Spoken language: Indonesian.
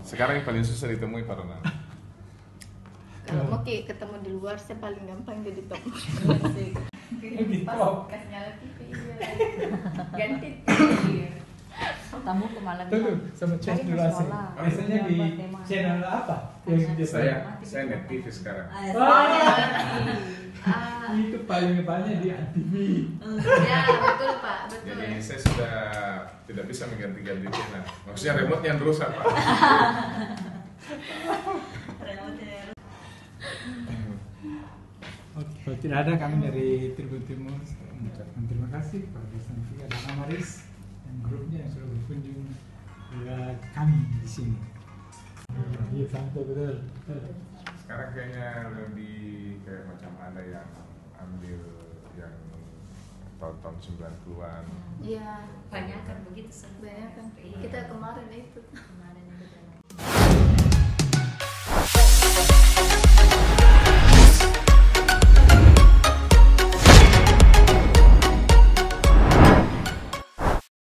Sekarang yang paling susah ditemui Pak Ronald. Kalau mau ketemu di luar, saya paling gampang jadi top. Pas kasih nyala TV, ganti TV. Tamu ke malam Tuh, sama chat dulu asik. Biasanya di channel apa? Yang biasa Saya net TV sekarang. itu paling banyak di ATV. Ya betul Pak, betul. Jadi saya sudah tidak bisa mengganti-ganti channel. Maksudnya remote yang rusak Pak. Kalau tidak ada, kami dari Tribun Timur mengucapkan terima kasih kepada Santika dan Amaris dan grupnya yang sudah berkunjung ke kami di sini. Iya, santai betul. Sekarang kayaknya lebih kayak macam ada yang ambil yang tahun-tahun 90-an. Iya, banyak kan begitu banyak kan. Kita kemarin itu